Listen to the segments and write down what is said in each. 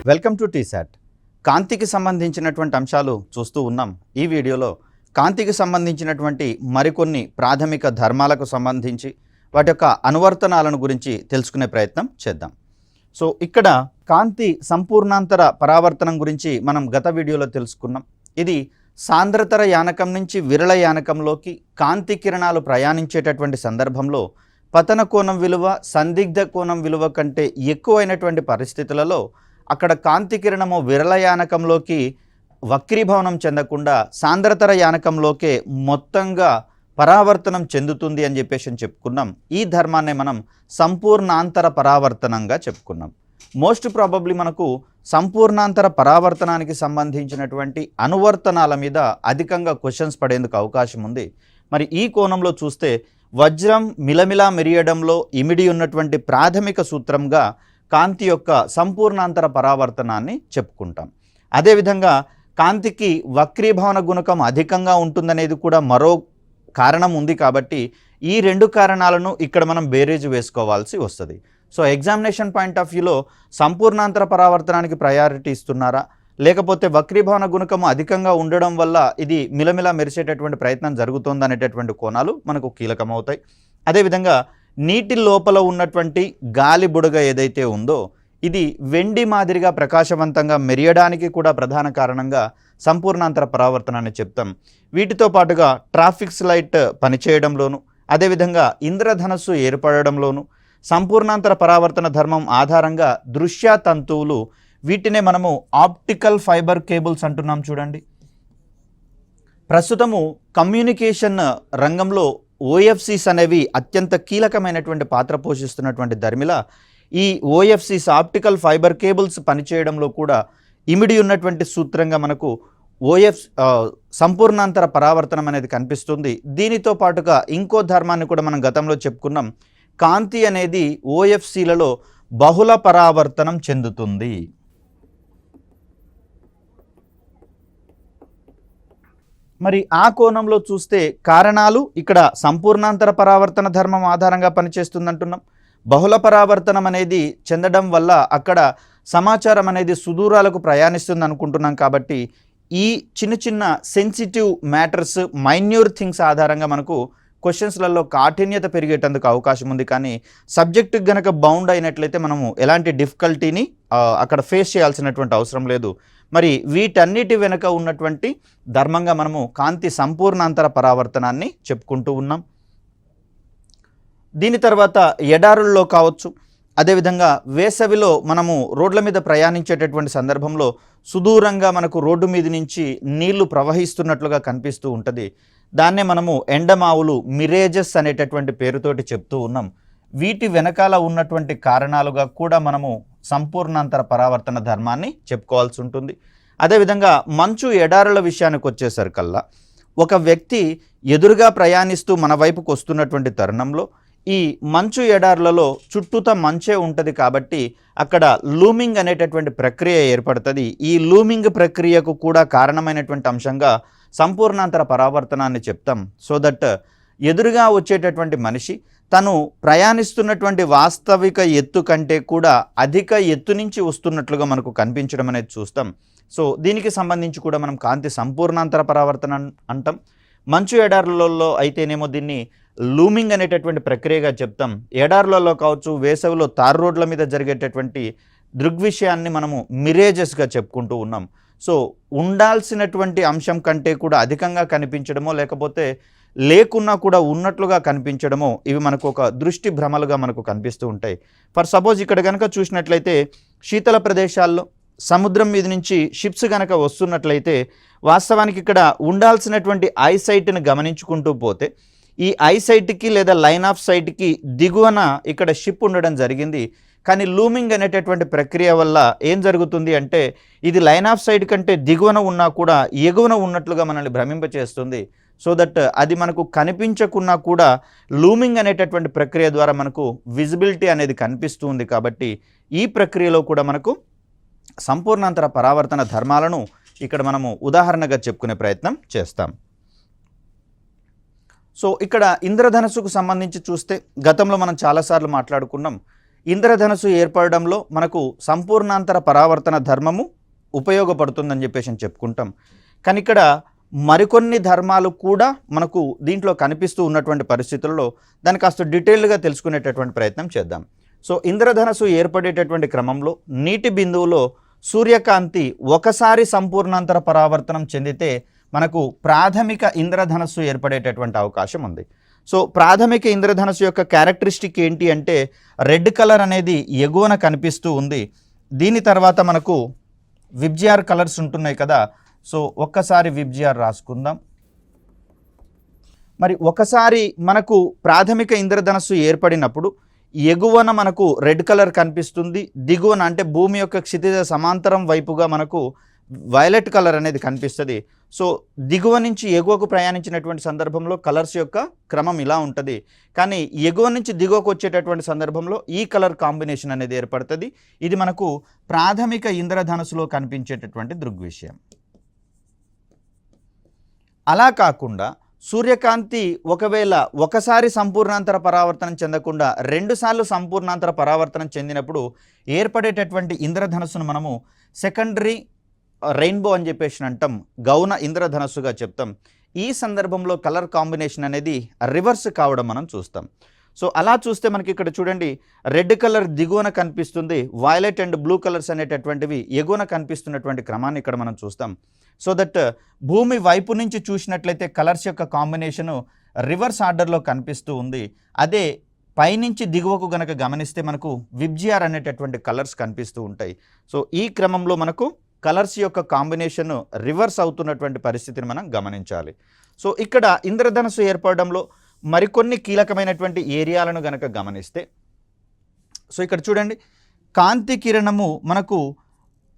Welcome to T-SAT. కాంతికి సంబంధించినటువంటి అంశాలు చూస్తూ ఉన్నాం. ఈ వీడియోలో కాంతికి సంబంధించినటువంటి మరికొన్ని ప్రాథమిక ధర్మాలకు సంబంధించి వాటి యొక్క అనువర్తనాలను గురించి తెలుసుకునే ప్రయత్నం చేద్దాం. సో ఇక్కడ కాంతి సంపూర్ణాంతర పరావర్తనం గురించి మనం గత వీడియోలో తెలుసుకున్నాం. ఇది సాంద్రతర యానకం నుంచి విరళ యానకంలోకి కాంతి కిరణాలు ప్రయాణించేటటువంటి సందర్భంలో పతన కోణం విలువ సందిగ్ధ కోణం విలువ కంటే ఎక్కువైనటువంటి పరిస్థితులలో అక్కడ కాంతి కిరణము విరళ యానకంలోకి వక్రీభవనం చెందకుండా సాంద్రతర యానకంలోకే మొత్తంగా పరావర్తనం చెందుతుంది అని చెప్పేసి చెప్పుకున్నాం. ఈ ధర్మాన్నే మనం సంపూర్ణాంతర పరావర్తనంగా చెప్పుకున్నాం. మోస్ట్ ప్రాబబ్లీ మనకు సంపూర్ణాంతర పరావర్తనానికి సంబంధించినటువంటి అనువర్తనాల మీద అధికంగా క్వశ్చన్స్ పడేందుకు అవకాశం ఉంది. మరి ఈ కోణంలో చూస్తే వజ్రం మిలమిలా మెరియడంలో ఇమిడి ఉన్నటువంటి ప్రాథమిక సూత్రంగా కాంతి యొక్క సంపూర్ణాంతర పరావర్తనాన్ని చెప్పుకుంటాం. అదేవిధంగా కాంతికి వక్రీభవన గుణకం అధికంగా ఉంటుందనేది కూడా మరో కారణం ఉంది. కాబట్టి ఈ రెండు కారణాలను ఇక్కడ మనం బేరీజు వేసుకోవాల్సి వస్తుంది. సో ఎగ్జామినేషన్ పాయింట్ ఆఫ్ వ్యూలో సంపూర్ణాంతర పరావర్తనానికి ప్రయారిటీ ఇస్తున్నారా, లేకపోతే వక్రీభవన గుణకము అధికంగా ఉండడం వల్ల ఇది మిలమిలా మెరిసేటటువంటి ప్రయత్నం జరుగుతుందనేటటువంటి కోణాలు మనకు కీలకమవుతాయి. అదేవిధంగా నీటి లోపల ఉన్నటువంటి గాలి బుడగ ఏదైతే ఉందో ఇది వెండి మాదిరిగా ప్రకాశవంతంగా మెరియడానికి కూడా ప్రధాన కారణంగా సంపూర్ణాంతర పరావర్తనాన్ని చెప్తాం. వీటితో పాటుగా ట్రాఫిక్స్ లైట్ పనిచేయడంలోను, అదేవిధంగా ఇంద్రధనస్సు ఏర్పడడంలోను సంపూర్ణాంతర పరావర్తన ధర్మం ఆధారంగా దృశ్య తంతువులు, వీటినే మనము ఆప్టికల్ ఫైబర్ కేబుల్స్ అంటున్నాం. చూడండి, ప్రస్తుతము కమ్యూనికేషన్ రంగంలో ఓఎఫ్సీస్ అనేవి అత్యంత కీలకమైనటువంటి పాత్ర పోషిస్తున్నటువంటి ధర్మిలా ఈ ఓఎఫ్సీస్ ఆప్టికల్ ఫైబర్ కేబుల్స్ పనిచేయడంలో కూడా ఇమిడి ఉన్నటువంటి సూత్రంగా మనకు సంపూర్ణాంతర పరావర్తనం అనేది కనిపిస్తుంది. దీనితో పాటుగా ఇంకో ధర్మాన్ని కూడా మనం గతంలో చెప్పుకున్నాం. కాంతి అనేది ఓఎఫ్సీలలో బహుళ పరావర్తనం చెందుతుంది. మరి ఆ కోణంలో చూస్తే కారణాలు ఇక్కడ సంపూర్ణాంతర పరావర్తన ధర్మం ఆధారంగా పనిచేస్తుందంటున్నాం. బహుళ పరావర్తనం అనేది చెందడం వల్ల అక్కడ సమాచారం అనేది సుదూరాలకు ప్రయాణిస్తుంది అనుకుంటున్నాం. కాబట్టి ఈ చిన్న చిన్న సెన్సిటివ్ మ్యాటర్స్, మైన్యూర్ థింగ్స్ ఆధారంగా మనకు క్వశ్చన్స్లలో కాఠిన్యత పెరిగేటందుకు అవకాశం ఉంది. కానీ సబ్జెక్టుకి గనక బౌండ్ అయినట్లయితే మనము ఎలాంటి డిఫికల్టీని అక్కడ ఫేస్ చేయాల్సినటువంటి అవసరం లేదు. మరి వీటన్నిటి వెనుక ఉన్నటువంటి ధర్మంగా మనము కాంతి సంపూర్ణాంతర పరావర్తనాన్ని చెప్పుకుంటూ ఉన్నాం. దీని తర్వాత ఎడారుల్లో కావచ్చు, అదేవిధంగా వేసవిలో మనము రోడ్ల మీద ప్రయాణించేటటువంటి సందర్భంలో సుదూరంగా మనకు రోడ్డు మీద నుంచి నీళ్లు ప్రవహిస్తున్నట్లుగా కనిపిస్తూ ఉంటుంది. దాన్నే మనము ఎండమావులు, మిరేజెస్ అనేటటువంటి పేరుతోటి చెప్తూ ఉన్నాం. వీటి వెనకాల ఉన్నటువంటి కారణాలుగా కూడా మనము సంపూర్ణాంతర పరావర్తన ధర్మాన్ని చెప్పుకోవాల్సి ఉంటుంది. అదేవిధంగా మంచు ఎడారుల విషయానికి వచ్చేసరికల్లా ఒక వ్యక్తి ఎదురుగా ప్రయాణిస్తూ మన వైపుకు వస్తున్నటువంటి తరుణంలో ఈ మంచు ఎడారులలో చుట్టూతా మంచే ఉంటుంది. కాబట్టి అక్కడ లూమింగ్ అనేటటువంటి ప్రక్రియ ఏర్పడుతుంది. ఈ లూమింగ్ ప్రక్రియకు కూడా కారణమైనటువంటి అంశంగా సంపూర్ణాంతర పరావర్తనాన్ని చెప్తాం. సో దట్ ఎదురుగా వచ్చేటటువంటి మనిషి తను ప్రయాణిస్తున్నటువంటి వాస్తవిక ఎత్తు కంటే కూడా అధిక ఎత్తు నుంచి వస్తున్నట్లుగా మనకు కనిపించడం అనేది చూస్తాం. సో దీనికి సంబంధించి కూడా మనం కాంతి సంపూర్ణాంతర పరావర్తన అంటాం. మంచు ఎడారులలో అయితేనేమో దీన్ని లూమింగ్ అనేటటువంటి ప్రక్రియగా చెప్తాం. ఎడారులలో కావచ్చు, వేసవిలో తారు రోడ్ల మీద జరిగేటటువంటి దృగ్విషయాన్ని మనము మిరేజెస్గా చెప్పుకుంటూ ఉన్నాం. సో ఉండాల్సినటువంటి అంశం కంటే కూడా అధికంగా కనిపించడమో, లేకపోతే లేకున్నా కూడా ఉన్నట్లుగా కనిపించడమో, ఇవి మనకు ఒక దృష్టి భ్రమలుగా మనకు కనిపిస్తూ ఉంటాయి. ఫర్ సపోజ్ ఇక్కడ కనుక చూసినట్లయితే శీతల ప్రదేశాల్లో సముద్రం మీద నుంచి షిప్స్ కనుక వస్తున్నట్లయితే వాస్తవానికి ఇక్కడ ఉండాల్సినటువంటి ఐసైట్ని గమనించుకుంటూ పోతే ఈ ఐసైట్కి లేదా లైన్ ఆఫ్ సైట్కి దిగువన ఇక్కడ షిప్ ఉండడం జరిగింది. కానీ లూమింగ్ అనేటటువంటి ప్రక్రియ వల్ల ఏం జరుగుతుంది అంటే ఇది లైన్ ఆఫ్ సైట్ కంటే దిగువన ఉన్నా కూడా ఎగువన ఉన్నట్లుగా మనల్ని భ్రమింపచేస్తుంది. సో దట్ అది మనకు కనిపించకున్నా కూడా లూమింగ్ అనేటటువంటి ప్రక్రియ ద్వారా మనకు విజిబిలిటీ అనేది కనిపిస్తుంది. కాబట్టి ఈ ప్రక్రియలో కూడా మనకు సంపూర్ణాంతర పరావర్తన ధర్మాలను ఇక్కడ మనము ఉదాహరణగా చెప్పుకునే ప్రయత్నం చేస్తాం. సో ఇక్కడ ఇంద్రధనస్సుకు సంబంధించి చూస్తే గతంలో మనం చాలాసార్లు మాట్లాడుకున్నాం. ఇంద్రధనుసు ఏర్పడడంలో మనకు సంపూర్ణాంతర పరావర్తన ధర్మము ఉపయోగపడుతుందని చెప్పేసి చెప్పుకుంటాం. కానీ ఇక్కడ మరికొన్ని ధర్మాలు కూడా మనకు దీంట్లో కనిపిస్తూ ఉన్నటువంటి పరిస్థితుల్లో దాన్ని కాస్త డీటెయిల్డ్గా తెలుసుకునేటటువంటి ప్రయత్నం చేద్దాం. సో ఇంద్రధనుసు ఏర్పడేటటువంటి క్రమంలో నీటి బిందువులో సూర్యకాంతి ఒకసారి సంపూర్ణాంతర పరావర్తనం చెందితే మనకు ప్రాథమిక ఇంద్రధనుస్సు ఏర్పడేటటువంటి అవకాశం ఉంది. సో ప్రాథమిక ఇంద్రధనుస్సు యొక్క క్యారెక్టరిస్టిక్ ఏంటి అంటే రెడ్ కలర్ అనేది ఎగువన కనిపిస్తూ ఉంది. దీని తర్వాత మనకు విబ్జిఆర్ కలర్స్ ఉంటున్నాయి కదా. సో ఒక్కసారి విబ్జిఆర్ రాసుకుందాం. మరి ఒకసారి మనకు ప్రాథమిక ఇంద్రధనుస్సు ఏర్పడినప్పుడు ఎగువన మనకు రెడ్ కలర్ కనిపిస్తుంది, దిగువన అంటే భూమి యొక్క క్షితిజ సమాంతరం వైపుగా మనకు వైలెట్ కలర్ అనేది కనిపిస్తుంది. సో దిగువ నుంచి ఎగువకు ప్రయాణించినటువంటి సందర్భంలో కలర్స్ యొక్క క్రమం ఇలా ఉంటుంది. కానీ ఎగువ నుంచి దిగువకు వచ్చేటటువంటి సందర్భంలో ఈ కలర్ కాంబినేషన్ అనేది ఏర్పడుతుంది. ఇది మనకు ప్రాథమిక ఇంద్రధనుస్సులో కనిపించేటటువంటి దృగ్విషయం. అలా కాకుండా సూర్యకాంతి ఒకవేళ ఒకసారి సంపూర్ణాంతర పరావర్తనం చెందకుండా రెండుసార్లు సంపూర్ణాంతర పరావర్తనం చెందినప్పుడు ఏర్పడేటటువంటి ఇంద్రధనుస్సును మనము సెకండరీ రెయిన్బో అని చెప్పేసి అంటాం, గౌణ ఇంద్రధనుస్సుగా చెప్తాం. ఈ సందర్భంలో కలర్ కాంబినేషన్ అనేది రివర్స్ కావడం మనం చూస్తాం. సో అలా చూస్తే మనకి ఇక్కడ చూడండి, రెడ్ కలర్ దిగువన కనిపిస్తుంది, వైలెట్ అండ్ బ్లూ కలర్స్ అనేటటువంటివి ఎగువన కనిపిస్తున్నటువంటి క్రమాన్ని ఇక్కడ మనం చూస్తాం. సో దట్ భూమి వైపు నుంచి చూసినట్లయితే కలర్స్ యొక్క కాంబినేషను రివర్స్ ఆర్డర్లో కనిపిస్తూ ఉంది. అదే పైనుంచి దిగువకు గనక గమనిస్తే మనకు విబ్జిఆర్ అనేటటువంటి కలర్స్ కనిపిస్తూ ఉంటాయి. సో ఈ క్రమంలో మనకు కలర్స్ యొక్క కాంబినేషన్ రివర్స్ అవుతున్నటువంటి పరిస్థితిని మనం గమనించాలి. సో ఇక్కడ ఇంద్రధనుస్సు ఏర్పడడంలో మరికొన్ని కీలకమైనటువంటి ఏరియాలను గనక గమనిస్తే, సో ఇక్కడ చూడండి, కాంతి కిరణము మనకు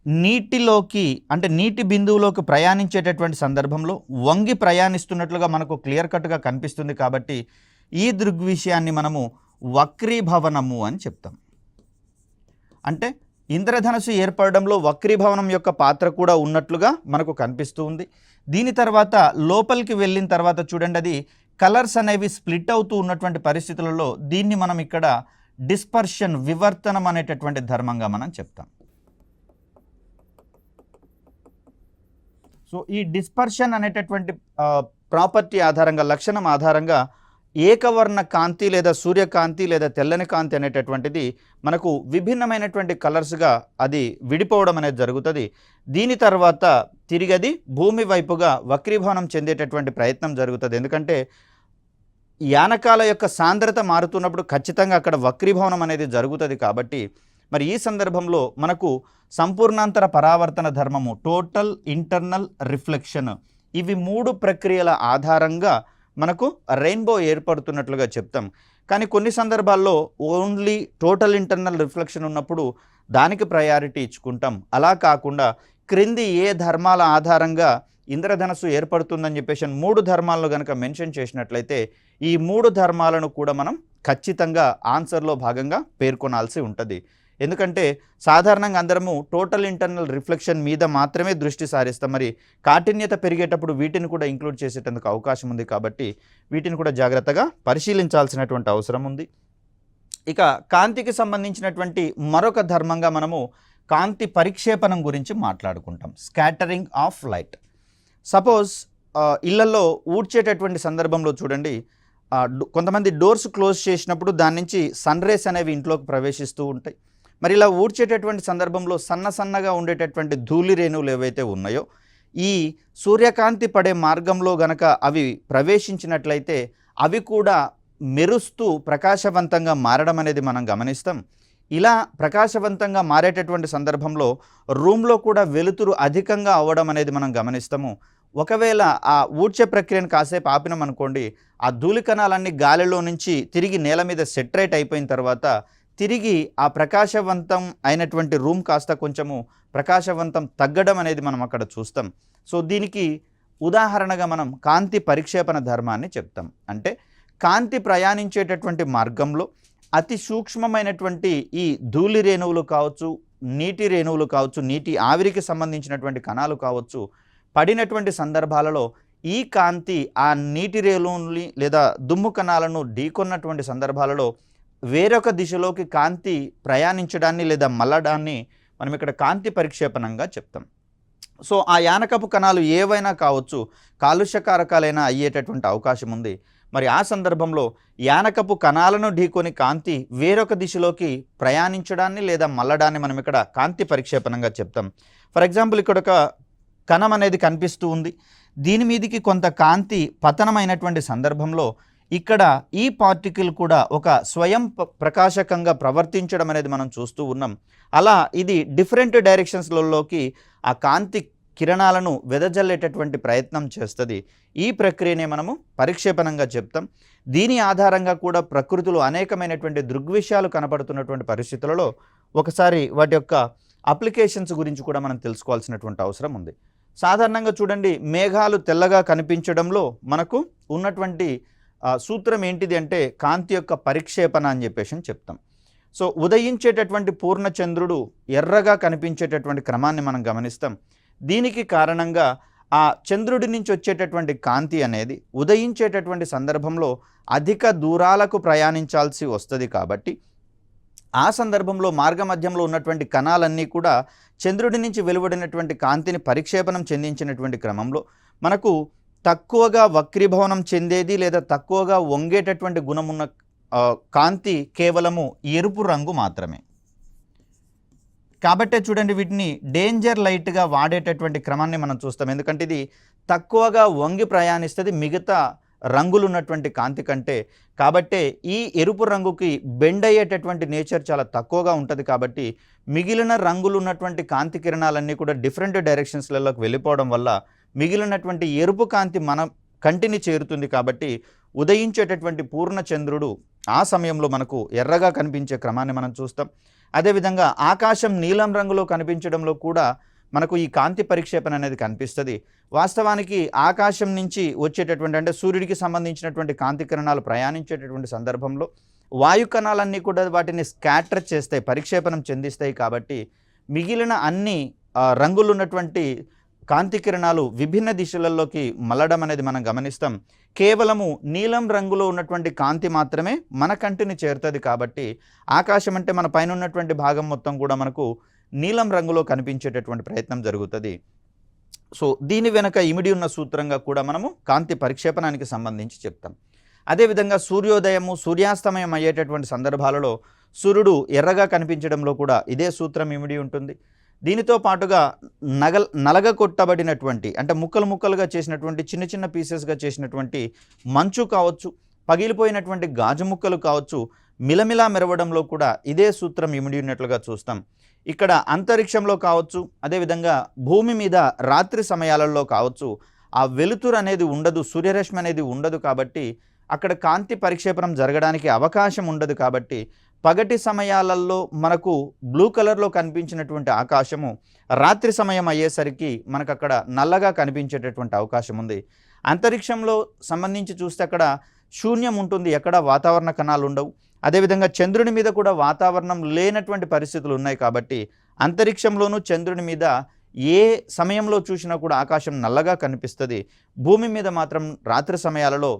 నీటిలోకి అంటే నీటి బిందువులోకి ప్రయాణించేటటువంటి సందర్భంలో వంగి ప్రయాణిస్తున్నట్లుగా మనకు క్లియర్ కట్గా కనిపిస్తుంది. కాబట్టి ఈ దృగ్విషయాన్ని మనము వక్రీభవనము అని చెప్తాం. అంటే ఇంద్రధనుస్సు ఏర్పడడంలో వక్రీభవనం యొక్క పాత్ర కూడా ఉన్నట్లుగా మనకు కనిపిస్తూ ఉంది. దీని తర్వాత లోపలికి వెళ్ళిన తర్వాత చూడండి, అది కలర్స్ అనేవి స్ప్లిట్ అవుతూ ఉన్నటువంటి పరిస్థితులలో దీన్ని మనం ఇక్కడ డిస్పర్షన్, వివర్తనం అనేటటువంటి ధర్మంగా మనం చెప్తాం. సో ఈ డిస్పర్షన్ అనేటటువంటి ప్రాపర్టీ ఆధారంగా, లక్షణం ఆధారంగా ఏకవర్ణ కాంతి లేదా సూర్యకాంతి లేదా తెల్లని కాంతి అనేటటువంటిది మనకు విభిన్నమైనటువంటి కలర్స్గా అది విడిపోవడం అనేది జరుగుతుంది. దీని తర్వాత తిరిగి అది భూమి వైపుగా వక్రీభవనం చెందేటటువంటి ప్రయత్నం జరుగుతుంది. ఎందుకంటే యానకాల యొక్క సాంద్రత మారుతున్నప్పుడు ఖచ్చితంగా అక్కడ వక్రీభవనం అనేది జరుగుతుంది. కాబట్టి మరి ఈ సందర్భంలో మనకు సంపూర్ణాంతర పరావర్తన ధర్మము, టోటల్ ఇంటర్నల్ రిఫ్లెక్షన్, ఇవి మూడు ప్రక్రియల ఆధారంగా మనకు రెయిన్బో ఏర్పడుతున్నట్లుగా చెప్తాం. కానీ కొన్ని సందర్భాల్లో ఓన్లీ టోటల్ ఇంటర్నల్ రిఫ్లెక్షన్ ఉన్నప్పుడు దానికి ప్రయారిటీ ఇచ్చుకుంటాం. అలా కాకుండా క్రింది ఏ ధర్మాల ఆధారంగా ఇంద్రధనుస్సు ఏర్పడుతుందని చెప్పేసి మూడు ధర్మాలను కనుక మెన్షన్ చేసినట్లయితే ఈ మూడు ధర్మాలను కూడా మనం ఖచ్చితంగా ఆన్సర్లో భాగంగా పేర్కొనాల్సి ఉంటుంది. ఎందుకంటే సాధారణంగా అందరము టోటల్ ఇంటర్నల్ రిఫ్లెక్షన్ మీద మాత్రమే దృష్టి సారిస్తాం. మరి కాఠిన్యత పెరిగేటప్పుడు వీటిని కూడా ఇంక్లూడ్ చేసేటందుకు అవకాశం ఉంది. కాబట్టి వీటిని కూడా జాగ్రత్తగా పరిశీలించాల్సినటువంటి అవసరం ఉంది. ఇక కాంతికి సంబంధించినటువంటి మరొక ధర్మంగా మనము కాంతి పరిక్షేపణం గురించి మాట్లాడుకుంటాం, స్కాటరింగ్ ఆఫ్ లైట్. సపోజ్ ఇళ్లలో ఊడ్చేటటువంటి సందర్భంలో చూడండి, కొంతమంది డోర్స్ క్లోజ్ చేసినప్పుడు దాని నుంచి సన్ రేస్ అనేవి ఇంట్లోకి ప్రవేశిస్తూ ఉంటాయి. మరి ఇలా ఊడ్చేటటువంటి సందర్భంలో సన్నగా ఉండేటటువంటి ధూళి రేణువులు ఏవైతే ఉన్నాయో ఈ సూర్యకాంతి పడే మార్గంలో గనక అవి ప్రవేశించినట్లయితే అవి కూడా మెరుస్తూ ప్రకాశవంతంగా మారడం అనేది మనం గమనిస్తాం. ఇలా ప్రకాశవంతంగా మారేటటువంటి సందర్భంలో రూమ్లో కూడా వెలుతురు అధికంగా అవ్వడం అనేది మనం గమనిస్తాము. ఒకవేళ ఆ ఊడ్చే ప్రక్రియను కాసేపు ఆపినామనుకోండి, ఆ ధూళి కణాలన్నీ గాలిలో నుంచి తిరిగి నేల మీద సెటరేట్ అయిపోయిన తర్వాత తిరిగి ఆ ప్రకాశవంతం అయినటువంటి రూమ్ కాస్త కొంచెము ప్రకాశవంతం తగ్గడం అనేది మనం అక్కడ చూస్తాం. సో దీనికి ఉదాహరణగా మనం కాంతి పరిక్షేపణ ధర్మాన్ని చెప్తాం. అంటే కాంతి ప్రయాణించేటటువంటి మార్గంలో అతి సూక్ష్మమైనటువంటి ఈ ధూళి రేణువులు కావచ్చు, నీటి రేణువులు కావచ్చు, నీటి ఆవిరికి సంబంధించినటువంటి కణాలు కావచ్చు, పడినటువంటి సందర్భాలలో ఈ కాంతి ఆ నీటి రేణువుని లేదా దుమ్ము కణాలను ఢీకొన్నటువంటి సందర్భాలలో వేరొక దిశలోకి కాంతి ప్రయాణించడాన్ని లేదా మళ్ళడాన్ని మనం ఇక్కడ కాంతి పరిక్షేపణంగా చెప్తాం. సో ఆ యానకపు కణాలు ఏవైనా కావచ్చు, కాలుష్యకారకాలైనా అయ్యేటటువంటి అవకాశం ఉంది. మరి ఆ సందర్భంలో యానకపు కణాలను ఢీకొని కాంతి వేరొక దిశలోకి ప్రయాణించడాన్ని లేదా మళ్ళడాన్ని మనం ఇక్కడ కాంతి పరిక్షేపణంగా చెప్తాం. ఫర్ ఎగ్జాంపుల్ ఇక్కడ ఒక కణం అనేది కనిపిస్తూ ఉంది. దీని మీదికి కొంత కాంతి పతనమైనటువంటి సందర్భంలో ఇక్కడ ఈ పార్టికల్ కూడా ఒక స్వయం ప్రకాశకంగా ప్రవర్తించడం అనేది మనం చూస్తూ ఉన్నాం. అలా ఇది డిఫరెంట్ డైరెక్షన్స్లలోకి ఆ కాంతి కిరణాలను వెదజల్లేటటువంటి ప్రయత్నం చేస్తుంది. ఈ ప్రక్రియనే మనము పరిక్షేపణంగా చెప్తాం. దీని ఆధారంగా కూడా ప్రకృతిలో అనేకమైనటువంటి దృగ్విషయాలు కనపడుతున్నటువంటి పరిస్థితులలో ఒకసారి వాటి యొక్క అప్లికేషన్స్ గురించి కూడా మనం తెలుసుకోవాల్సినటువంటి అవసరం ఉంది. సాధారణంగా చూడండి, మేఘాలు తెల్లగా కనిపించడంలో మనకు ఉన్నటువంటి సూత్రం ఏంటిది అంటే కాంతి యొక్క పరిక్షేపణ అని చెప్పేసి చెప్తాం. సో ఉదయించేటటువంటి పూర్ణచంద్రుడు ఎర్రగా కనిపించేటటువంటి క్రమాన్ని మనం గమనిస్తాం. దీనికి కారణంగా ఆ చంద్రుడి నుంచి వచ్చేటటువంటి కాంతి అనేది ఉదయించేటటువంటి సందర్భంలో అధిక దూరాలకు ప్రయాణించాల్సి వస్తుంది. కాబట్టి ఆ సందర్భంలో మార్గమధ్యంలో ఉన్నటువంటి కణాలన్నీ కూడా చంద్రుడి నుంచి వెలువడినటువంటి కాంతిని పరిక్షేపణం చెందించినటువంటి క్రమంలో మనకు తక్కువగా వక్రీభవనం చెందేది లేదా తక్కువగా వంగేటటువంటి గుణమున్న కాంతి కేవలము ఎరుపు రంగు మాత్రమే. కాబట్టే చూడండి, వీటిని డేంజర్ లైట్గా వాడేటటువంటి క్రమాన్ని మనం చూస్తాం. ఎందుకంటే ఇది తక్కువగా వంగి ప్రయాణిస్తుంది మిగతా రంగులు ఉన్నటువంటి కాంతి కంటే. కాబట్టే ఈ ఎరుపు రంగుకి బెండ్ అయ్యేటటువంటి నేచర్ చాలా తక్కువగా ఉంటుంది. కాబట్టి మిగిలిన రంగులు ఉన్నటువంటి కాంతి కిరణాలన్నీ కూడా డిఫరెంట్ డైరెక్షన్స్లలోకి వెళ్ళిపోవడం వల్ల మిగిలినటువంటి ఎరుపు కాంతి మన కంటిని చేరుతుంది. కాబట్టి ఉదయించేటటువంటి పూర్ణచంద్రుడు ఆ సమయంలో మనకు ఎర్రగా కనిపించే క్రమాన్ని మనం చూస్తాం. అదేవిధంగా ఆకాశం నీలం రంగులో కనిపించడంలో కూడా మనకు ఈ కాంతి పరిక్షేపణ అనేది కనిపిస్తుంది. వాస్తవానికి ఆకాశం నుంచి వచ్చేటటువంటి అంటే సూర్యుడికి సంబంధించినటువంటి కాంతి కిరణాలు ప్రయాణించేటటువంటి సందర్భంలో వాయు కణాలన్నీ కూడా వాటిని స్కాటర్ చేస్తాయి, పరిక్షేపణం చెందిస్తాయి. కాబట్టి మిగిలిన అన్ని రంగులు ఉన్నటువంటి కాంతి కిరణాలు విభిన్న దిశలలోకి మళ్ళడం అనేది మనం గమనిస్తాం. కేవలము నీలం రంగులో ఉన్నటువంటి కాంతి మాత్రమే మన కంటిని చేరుతుంది. కాబట్టి ఆకాశం అంటే మన పైన ఉన్నటువంటి భాగం మొత్తం కూడా మనకు నీలం రంగులో కనిపించేటటువంటి ప్రయత్నం జరుగుతుంది. సో దీని వెనక ఇమిడి ఉన్న సూత్రంగా కూడా మనము కాంతి పరిక్షేపణానికి సంబంధించి చెప్తాం. అదేవిధంగా సూర్యోదయము సూర్యాస్తమయం అయ్యేటటువంటి సందర్భాలలో సూర్యుడు ఎర్రగా కనిపించడంలో కూడా ఇదే సూత్రం ఇమిడి ఉంటుంది. దీనితో పాటుగా నలగ కొట్టబడినటువంటి అంటే ముక్కలు ముక్కలుగా చేసినటువంటి చిన్న చిన్న పీసెస్గా చేసినటువంటి మంచు కావచ్చు, పగిలిపోయినటువంటి గాజు ముక్కలు కావచ్చు, మిలమిలా మెరవడంలో కూడా ఇదే సూత్రం ఇమిడి ఉన్నట్లుగా చూస్తాం. ఇక్కడ అంతరిక్షంలో కావచ్చు, అదేవిధంగా భూమి మీద రాత్రి సమయాలలో కావచ్చు, ఆ వెలుతురు అనేది ఉండదు, సూర్యరశ్మి అనేది ఉండదు. కాబట్టి అక్కడ కాంతి పరిక్షేపణం జరగడానికి అవకాశం ఉండదు. కాబట్టి పగటి సమయాలలో మనకు బ్లూ కలర్లో కనిపించినటువంటి ఆకాశము రాత్రి సమయం అయ్యేసరికి మనకు అక్కడ నల్లగా కనిపించేటటువంటి అవకాశం ఉంది. అంతరిక్షంలో సంబంధించి చూస్తే అక్కడ శూన్యం ఉంటుంది, ఎక్కడ వాతావరణ కణాలు ఉండవు. అదేవిధంగా చంద్రుని మీద కూడా వాతావరణం లేనటువంటి పరిస్థితులు ఉన్నాయి. కాబట్టి అంతరిక్షంలోనూ చంద్రుని మీద ఏ సమయంలో చూసినా కూడా ఆకాశం నల్లగా కనిపిస్తుంది. భూమి మీద మాత్రం రాత్రి సమయాలలో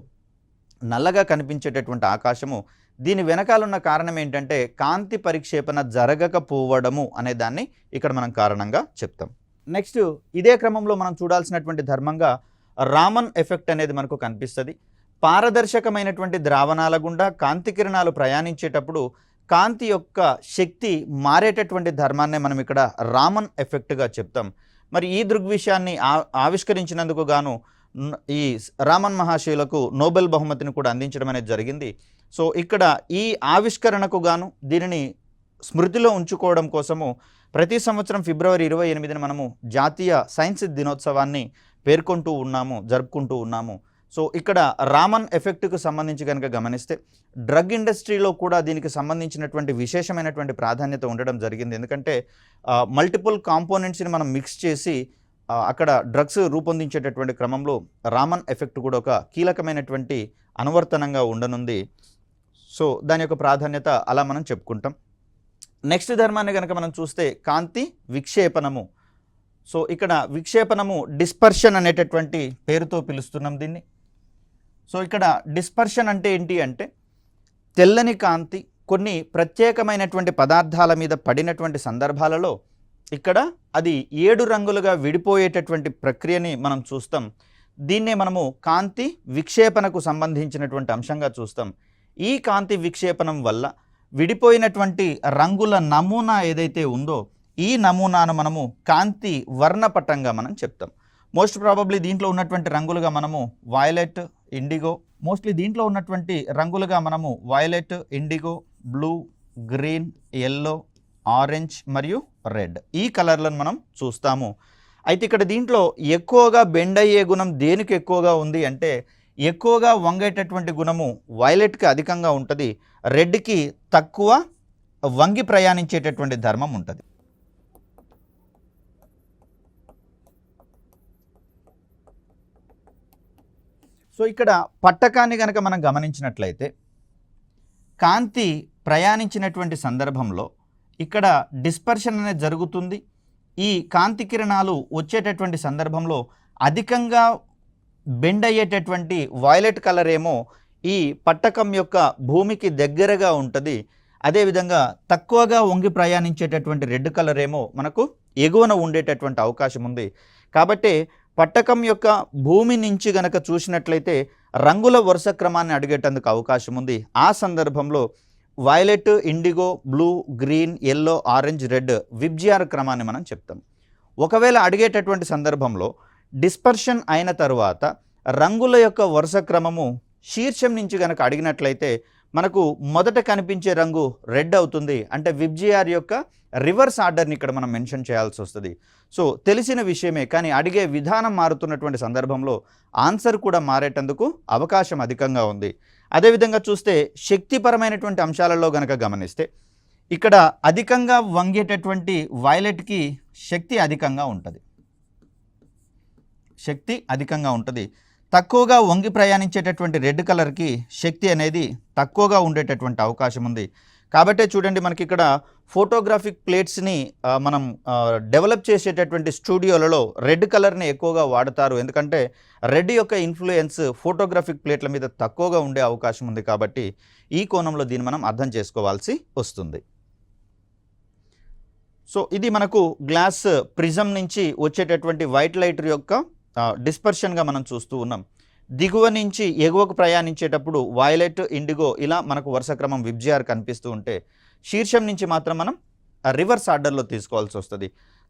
నల్లగా కనిపించేటటువంటి ఆకాశము. దీని వెనకాలన్న కారణం ఏంటంటే కాంతి పరిక్షేపణ జరగకపోవడము అనే దాన్ని ఇక్కడ మనం కారణంగా చెప్తాం. నెక్స్ట్ ఇదే క్రమంలో మనం చూడాల్సినటువంటి ధర్మంగా రామన్ ఎఫెక్ట్ అనేది మనకు కనిపిస్తుంది. పారదర్శకమైనటువంటి ద్రావణాల గుండా కాంతి కిరణాలు ప్రయాణించేటప్పుడు కాంతి యొక్క శక్తి మారేటటువంటి ధర్మాన్నే మనం ఇక్కడ రామన్ ఎఫెక్ట్గా చెప్తాం. మరి ఈ దృగ్విషయాన్ని ఆవిష్కరించినందుకు గాను ఈ రామన్ మహాశయులకు నోబెల్ బహుమతిని కూడా అందించడం అనేది జరిగింది. సో ఇక్కడ ఈ ఆవిష్కరణకు గాను దీనిని స్మృతిలో ఉంచుకోవడం కోసము ప్రతి సంవత్సరం ఫిబ్రవరి 28న మనము జాతీయ సైన్స్ దినోత్సవాన్ని జరుపుకుంటూ ఉన్నాము. సో ఇక్కడ రామన్ ఎఫెక్ట్కు సంబంధించి కనుక గమనిస్తే డ్రగ్ ఇండస్ట్రీలో కూడా దీనికి సంబంధించినటువంటి విశేషమైనటువంటి ప్రాధాన్యత ఉండడం జరిగింది. ఎందుకంటే మల్టిపుల్ కాంపోనెంట్స్ని మనం మిక్స్ చేసి అక్కడ డ్రగ్స్ రూపొందించేటటువంటి క్రమంలో రామన్ ఎఫెక్ట్ కూడా ఒక కీలకమైనటువంటి అనువర్తనంగా ఉండనుంది. సో దాని యొక్క ప్రాధాన్యత అలా మనం చెప్పుకుంటాం. నెక్స్ట్ ధర్మాన్ని కనుక మనం చూస్తే కాంతి విక్షేపణము. సో ఇక్కడ విక్షేపణము డిస్పర్షన్ అనేటటువంటి పేరుతో పిలుస్తున్నాం దీన్ని. సో ఇక్కడ డిస్పర్షన్ అంటే ఏంటి అంటే తెల్లని కాంతి కొన్ని ప్రత్యేకమైనటువంటి పదార్థాల మీద పడినటువంటి సందర్భాలలో ఇక్కడ అది 7 రంగులుగా విడిపోయేటటువంటి ప్రక్రియని మనం చూస్తాం. దీన్నే మనము కాంతి విక్షేపణకు సంబంధించినటువంటి అంశంగా చూస్తాం. ఈ కాంతి విక్షేపణం వల్ల విడిపోయినటువంటి రంగుల నమూనా ఏదైతే ఉందో ఈ నమూనాను మనము కాంతి వర్ణపటంగా మనం చెప్తాం. మోస్ట్ ప్రాబబ్లీ దీంట్లో ఉన్నటువంటి రంగులుగా మనము violet, IndiGo, violet, IndiGo, blue, green, yellow, orange మరియు రెడ్ ఈ కలర్లను మనం చూస్తాము. అయితే ఇక్కడ దీంట్లో ఎక్కువగా బెండ్ అయ్యే గుణం దేనికి ఎక్కువగా ఉంది అంటే ఎక్కువగా వంగేటటువంటి గుణము వైలెట్కి అధికంగా ఉంటుంది, రెడ్కి తక్కువ వంగి ప్రయాణించేటటువంటి ధర్మం ఉంటుంది. సో ఇక్కడ పట్టకాన్ని కనుక మనం గమనించినట్లయితే కాంతి ప్రయాణించినటువంటి సందర్భంలో ఇక్కడ డిస్పర్షన్ అనేది జరుగుతుంది. ఈ కాంతి కిరణాలు వచ్చేటటువంటి సందర్భంలో అధికంగా బెండ్ అయ్యేటటువంటి వైలెట్ కలర్ ఏమో ఈ పట్టకం యొక్క భూమికి దగ్గరగా ఉంటుంది. అదేవిధంగా తక్కువగా వంగి ప్రయాణించేటటువంటి రెడ్ కలర్ ఏమో మనకు ఎగువన ఉండేటటువంటి అవకాశం ఉంది. కాబట్టి పట్టకం యొక్క భూమి నుంచి గనక చూసినట్లయితే రంగుల వరుస క్రమాన్ని అడిగేటందుకు అవకాశం ఉంది. ఆ సందర్భంలో violet, IndiGo, blue, green, yellow, orange, red VIBGYOR క్రమాన్ని మనం చెప్తాం. ఒకవేళ అడిగేటటువంటి సందర్భంలో డిస్పర్షన్ అయిన తర్వాత రంగుల యొక్క వరుస క్రమము శీర్షం నుంచి గనక అడిగినట్లయితే మనకు మొదట కనిపించే రంగు రెడ్ అవుతుంది. అంటే విబ్జిఆర్ యొక్క రివర్స్ ఆర్డర్ని ఇక్కడ మనం మెన్షన్ చేయాల్సి వస్తుంది. సో తెలిసిన విషయమే, కానీ అడిగే విధానం మారుతున్నటువంటి సందర్భంలో ఆన్సర్ కూడా మారేటందుకు అవకాశం అధికంగా ఉంది. అదేవిధంగా చూస్తే శక్తిపరమైనటువంటి అంశాలలో గనక గమనిస్తే ఇక్కడ అధికంగా వంగేటటువంటి వైలెట్కి శక్తి అధికంగా ఉంటుంది. తక్కువగా వంగి ప్రయాణించేటటువంటి రెడ్ కలర్కి శక్తి అనేది తక్కువగా ఉండేటటువంటి అవకాశం ఉంది. కాబట్టే చూడండి మనకి ఇక్కడ ఫోటోగ్రాఫిక్ ప్లేట్స్ని మనం డెవలప్ చేసేటటువంటి స్టూడియోలలో రెడ్ కలర్ని ఎక్కువగా వాడతారు. ఎందుకంటే రెడ్ యొక్క ఇన్ఫ్లుయెన్స్ ఫోటోగ్రాఫిక్ ప్లేట్ల మీద తక్కువగా ఉండే అవకాశం ఉంది. కాబట్టి ఈ కోణంలో దీన్ని మనం అర్థం చేసుకోవాల్సి వస్తుంది. సో ఇది మనకు గ్లాస్ ప్రిజం నుంచి వచ్చేటటువంటి వైట్ లైట్ యొక్క డిస్పర్షన్గా మనం చూస్తూ ఉన్నాం. దిగువ నుంచి ఎగువకు ప్రయాణించేటప్పుడు వైలెట్, ఇండిగో ఇలా మనకు వరుస క్రమం విబ్జిఆర్ కనిపిస్తూ ఉంటే శీర్షం నుంచి మాత్రం మనం రివర్స్ ఆర్డర్లో తీసుకోవాల్సి వస్తుంది.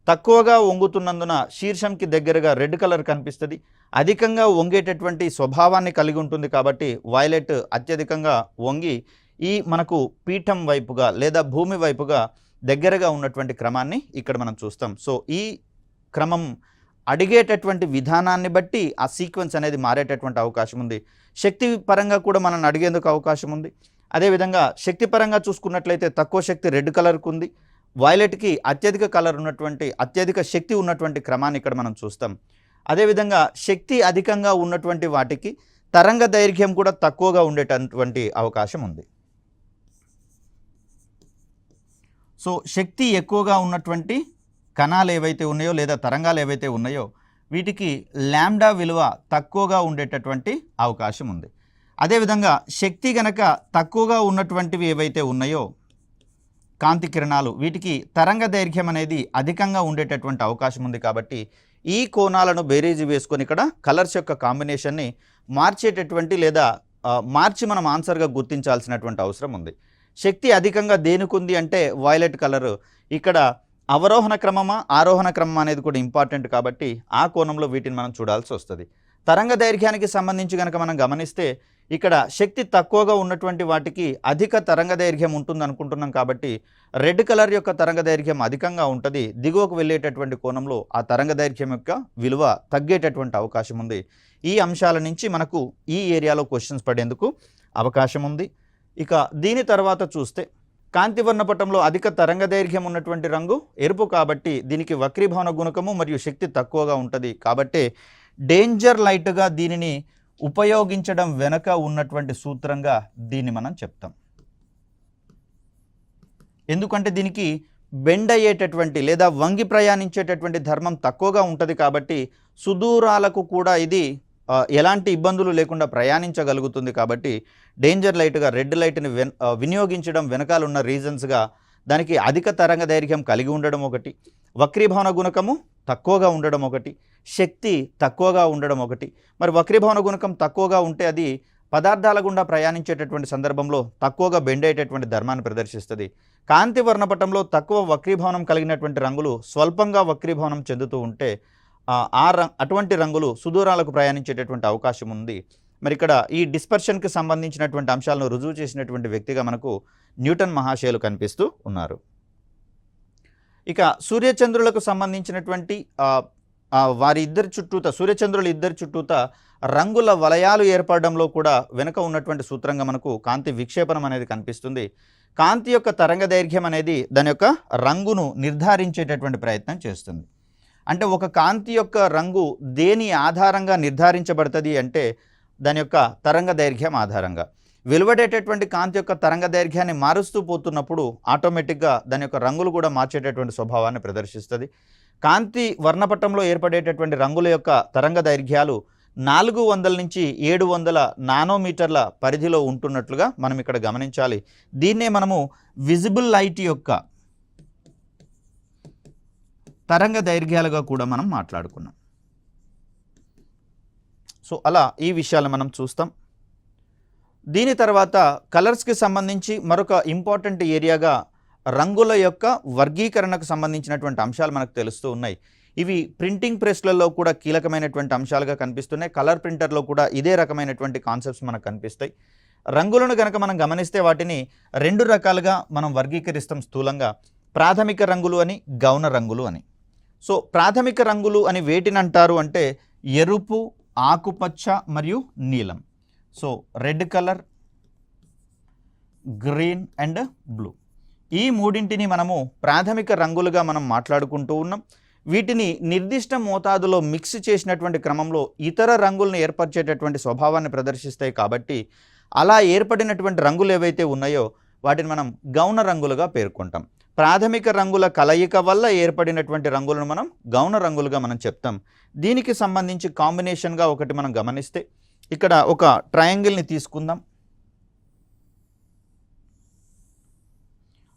తక్కువగా వంగుతున్నందున శీర్షంకి దగ్గరగా రెడ్ కలర్ కనిపిస్తుంది. అధికంగా వంగేటటువంటి స్వభావాన్ని కలిగి ఉంటుంది. కాబట్టి వైలెట్ అత్యధికంగా వంగి ఈ మనకు పీఠం వైపుగా లేదా భూమి వైపుగా దగ్గరగా ఉన్నటువంటి క్రమాన్ని ఇక్కడ మనం చూస్తాం. సో ఈ క్రమం అడిగేటటువంటి విధానాన్ని బట్టి ఆ సీక్వెన్స్ అనేది మారేటటువంటి అవకాశం ఉంది. శక్తి పరంగా కూడా మనం అడిగేందుకు అవకాశం ఉంది. అదేవిధంగా శక్తి పరంగా చూసుకున్నట్లయితే తక్కువ శక్తి రెడ్ కలర్కు ఉంది. వైలెట్కి అత్యధిక శక్తి ఉన్నటువంటి క్రమాన్ని ఇక్కడ మనం చూస్తాం. అదేవిధంగా శక్తి అధికంగా ఉన్నటువంటి వాటికి తరంగ దైర్ఘ్యం కూడా తక్కువగా ఉండేటటువంటి అవకాశం ఉంది. సో శక్తి ఎక్కువగా ఉన్నటువంటి కణాలు ఏవైతే ఉన్నాయో లేదా తరంగాలు ఏవైతే ఉన్నాయో వీటికి లాంబ్డా విలువ తక్కువగా ఉండేటటువంటి అవకాశం ఉంది. అదేవిధంగా శక్తి గనక తక్కువగా ఉన్నటువంటివి ఏవైతే ఉన్నాయో కాంతి కిరణాలు వీటికి తరంగ దైర్ఘ్యం అనేది అధికంగా ఉండేటటువంటి అవకాశం ఉంది. కాబట్టి ఈ కోణాలను బేరీజు వేసుకొని ఇక్కడ కలర్స్ యొక్క కాంబినేషన్ని మార్చేటటువంటి లేదా మార్చి మనం ఆన్సర్గా గుర్తించాల్సినటువంటి అవసరం ఉంది. శక్తి అధికంగా దేనికుంది అంటే వైలెట్ కలరు. ఇక్కడ అవరోహణ క్రమమా ఆరోహణ క్రమం అనేది కూడా ఇంపార్టెంట్. కాబట్టి ఆ కోణంలో వీటిని మనం చూడాల్సి వస్తుంది. తరంగ దైర్ఘ్యానికి సంబంధించి కనుక మనం గమనిస్తే ఇక్కడ శక్తి తక్కువగా ఉన్నటువంటి వాటికి అధిక తరంగ దైర్ఘ్యం ఉంటుంది అనుకుంటున్నాం. కాబట్టి రెడ్ కలర్ యొక్క తరంగ దైర్ఘ్యం అధికంగా ఉంటుంది. దిగువకు వెళ్ళేటటువంటి కోణంలో ఆ తరంగ దైర్ఘ్యం యొక్క విలువ తగ్గేటటువంటి అవకాశం ఉంది. ఈ అంశాల నుంచి మనకు ఈ ఏరియాలో క్వశ్చన్స్ పడేందుకు అవకాశం ఉంది. ఇక దీని తర్వాత చూస్తే కాంతి వర్ణపటంలో అధిక తరంగ దైర్ఘ్యం ఉన్నటువంటి రంగు ఎరుపు. కాబట్టి దీనికి వక్రీభవన గుణకము మరియు శక్తి తక్కువగా ఉంటుంది. కాబట్టి డేంజర్ లైట్గా దీనిని ఉపయోగించడం వెనుక ఉన్నటువంటి సూత్రంగా దీన్ని మనం చెప్తాం. ఎందుకంటే దీనికి బెండ్ అయ్యేటటువంటి లేదా వంగి ప్రయాణించేటటువంటి ధర్మం తక్కువగా ఉంటుంది. కాబట్టి సుదూరాలకు కూడా ఇది ఎలాంటి ఇబ్బందులు లేకుండా ప్రయాణించగలుగుతుంది. కాబట్టి డేంజర్ లైట్గా రెడ్ లైట్ని వినియోగించడం వెనకాల ఉన్న రీజన్స్గా దానికి అధిక తరంగ దైర్ఘ్యం కలిగి ఉండడం ఒకటి, వక్రీభవన గుణకము తక్కువగా ఉండడం ఒకటి, శక్తి తక్కువగా ఉండడం ఒకటి. మరి వక్రీభవన గుణకం తక్కువగా ఉంటే అది పదార్థాల గుండా ప్రయాణించేటటువంటి సందర్భంలో తక్కువగా బెండ్ అయ్యేటటువంటి ధర్మాన్ని ప్రదర్శిస్తుంది. కాంతి వర్ణపటంలో తక్కువ వక్రీభవనం కలిగినటువంటి రంగులు స్వల్పంగా వక్రీభవనం చెందుతూ ఉంటే అటువంటి రంగులు సుదూరాలకు ప్రయాణించేటటువంటి అవకాశం ఉంది. మరి ఇక్కడ ఈ డిస్పర్షన్కి సంబంధించినటువంటి అంశాలను రుజువు చేసినటువంటి వ్యక్తిగా మనకు న్యూటన్ మహాశయులు కనిపిస్తూ ఉన్నారు. ఇక సూర్యచంద్రులకు సంబంధించినటువంటి వారి ఇద్దరి చుట్టూత సూర్యచంద్రుల ఇద్దరి చుట్టూత రంగుల వలయాలు ఏర్పడడంలో కూడా వెనుక ఉన్నటువంటి సూత్రంగా మనకు కాంతి విక్షేపణం అనేది కనిపిస్తుంది. కాంతి యొక్క తరంగ దైర్ఘ్యం అనేది దాని యొక్క రంగును నిర్ధారించేటటువంటి ప్రయత్నం చేస్తుంది. అంటే ఒక కాంతి యొక్క రంగు దేని ఆధారంగా నిర్ధారించబడుతుంది అంటే దాని యొక్క తరంగ దైర్ఘ్యం ఆధారంగా. వెలువడేటటువంటి కాంతి యొక్క తరంగ దైర్ఘ్యాన్ని మారుస్తూ పోతున్నప్పుడు ఆటోమేటిక్గా దాని యొక్క రంగులు కూడా మార్చేటటువంటి స్వభావాన్ని ప్రదర్శిస్తుంది. కాంతి వర్ణపటంలో ఏర్పడేటటువంటి రంగుల యొక్క తరంగ దైర్ఘ్యాలు 400 నుంచి 700 నానోమీటర్ల పరిధిలో ఉంటున్నట్లుగా మనం ఇక్కడ గమనించాలి. దీన్నే మనము విజిబుల్ లైట్ యొక్క తరంగ దైర్ఘ్యాలుగా కూడా మనం మాట్లాడుకున్నాం. సో అలా ఈ విషయాలు మనం చూస్తాం. దీని తర్వాత కలర్స్కి సంబంధించి మరొక ఇంపార్టెంట్ ఏరియాగా రంగుల యొక్క వర్గీకరణకు సంబంధించినటువంటి అంశాలు మనకు తెలుస్తూ ఉన్నాయి. ఇవి ప్రింటింగ్ ప్రెస్లలో కూడా కీలకమైనటువంటి అంశాలుగా కనిపిస్తున్నాయి. కలర్ ప్రింటర్లో కూడా ఇదే రకమైనటువంటి కాన్సెప్ట్స్ మనకు కనిపిస్తాయి. రంగులను కనుక మనం గమనిస్తే వాటిని 2 రకాలుగా మనం వర్గీకరిస్తాం స్థూలంగా. ప్రాథమిక రంగులు అని, గౌణ రంగులు అని. సో ప్రాథమిక రంగులు అని వేటిని అంటారు అంటే ఎరుపు, ఆకుపచ్చ మరియు నీలం. So red colour, green and blue, ఈ మూడింటిని మనము ప్రాథమిక రంగులుగా మనం మాట్లాడుకుంటూ ఉన్నాం. వీటిని నిర్దిష్ట మోతాదులో మిక్స్ చేసినటువంటి క్రమంలో ఇతర రంగులను ఏర్పరిచేటటువంటి స్వభావాన్ని ప్రదర్శిస్తాయి. కాబట్టి అలా ఏర్పడినటువంటి రంగులు ఏవైతే ఉన్నాయో వాటిని మనం గౌణ రంగులుగా పేర్కొంటాం. ప్రాథమిక రంగుల కలయిక వల్ల ఏర్పడినటువంటి రంగులను మనం గౌణ రంగులుగా మనం చెప్తాం. దీనికి సంబంధించి కాంబినేషన్గా ఒకటి మనం గమనిస్తే ఇక్కడ ఒక ట్రయాంగిల్ని తీసుకుందాం.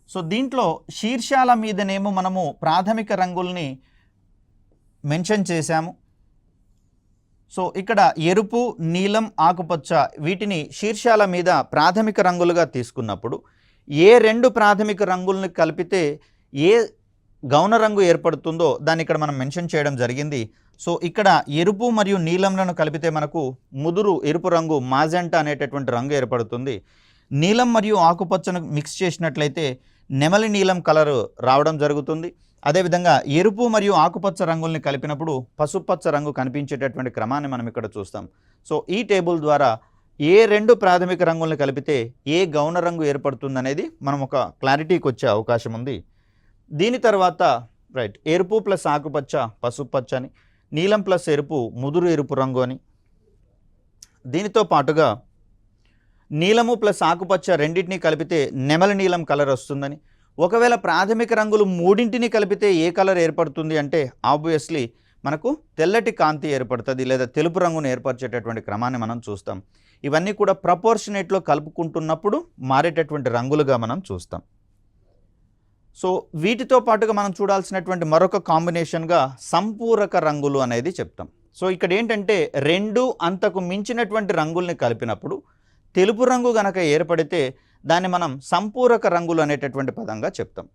సో దీంట్లో శీర్షాల మీదనేమో మనము ప్రాథమిక రంగుల్ని మెన్షన్ చేశాము. సో ఇక్కడ ఎరుపు, నీలం, ఆకుపచ్చ వీటిని శీర్షాల మీద ప్రాథమిక రంగులుగా తీసుకున్నప్పుడు ఏ 2 ప్రాథమిక రంగులను కలిపితే ఏ గౌణ రంగు ఏర్పడుతుందో దాన్ని ఇక్కడ మనం మెన్షన్ చేయడం జరిగింది. సో ఇక్కడ ఎరుపు మరియు నీలంలను కలిపితే మనకు ముదురు ఎరుపు రంగు మాజెంటా అనేటటువంటి రంగు ఏర్పడుతుంది. నీలం మరియు ఆకుపచ్చను మిక్స్ చేసినట్లయితే నెమలి నీలం కలర్ రావడం జరుగుతుంది. అదేవిధంగా ఎరుపు మరియు ఆకుపచ్చ రంగుల్ని కలిపినప్పుడు పసుపచ్చ రంగు కనిపించేటటువంటి క్రమాన్ని మనం ఇక్కడ చూస్తాం. సో ఈ టేబుల్ ద్వారా ఏ 2 ప్రాథమిక రంగుల్ని కలిపితే ఏ గౌణ రంగు ఏర్పడుతుందనేది మనం ఒక క్లారిటీకి వచ్చే అవకాశం ఉంది. దీని తర్వాత ఎరుపు ప్లస్ ఆకుపచ్చ పసుపచ్చ అని, నీలం ప్లస్ ఎరుపు ముదురు ఎరుపు రంగు అని, దీనితో పాటుగా నీలము ప్లస్ ఆకుపచ్చ రెండింటినీ కలిపితే నెమలి నీలం కలర్ వస్తుందని, ఒకవేళ ప్రాథమిక రంగులు మూడింటిని కలిపితే ఏ కలర్ ఏర్పడుతుంది అంటే ఆబ్వియస్లీ మనకు తెల్లటి కాంతి ఏర్పడుతుంది లేదా తెలుపు రంగును ఏర్పరిచేటటువంటి క్రమాన్ని మనం చూస్తాం. ఇవన్నీ కూడా ప్రపోర్షనేట్లో కలుపుకుంటున్నప్పుడు మారేటటువంటి రంగులుగా మనం చూస్తాం. సో వీటితో పాటుగా మనం చూడాల్సినటువంటి మరొక కాంబినేషన్గా సంపూరక రంగులు అనేది చెప్తాం. సో ఇక్కడ ఏంటంటే 2 అంతకు మించినటువంటి రంగుల్ని కలిపినప్పుడు తెలుపు రంగు గనక ఏర్పడితే దాన్ని మనం సంపూరక రంగులు అనేటటువంటి పదంగా చెప్తాం.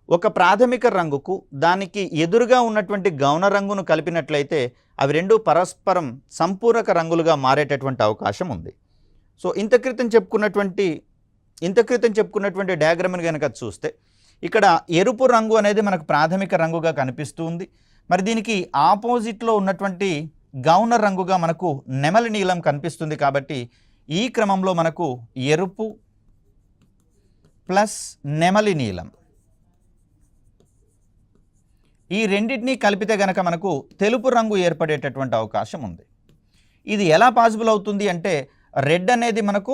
ఒక ప్రాథమిక రంగుకు దానికి ఎదురుగా ఉన్నటువంటి గౌణ రంగును కలిపినట్లయితే అవి 2 పరస్పరం సంపూరక రంగులుగా మారేటటువంటి అవకాశం ఉంది. సో ఇంత క్రితం చెప్పుకున్నటువంటి డయాగ్రామ్ని కనుక చూస్తే ఇక్కడ ఎరుపు రంగు అనేది మనకు ప్రాథమిక రంగుగా కనిపిస్తూ ఉంది. మరి దీనికి ఆపోజిట్లో ఉన్నటువంటి గౌణ రంగుగా మనకు నెమలి నీలం కనిపిస్తుంది. కాబట్టి ఈ క్రమంలో మనకు ఎరుపు ప్లస్ నెమలి నీలం ఈ రెండింటినీ కలిపితే గనక మనకు తెలుపు రంగు ఏర్పడేటటువంటి అవకాశం ఉంది. ఇది ఎలా పాసిబుల్ అవుతుంది అంటే రెడ్ అనేది మనకు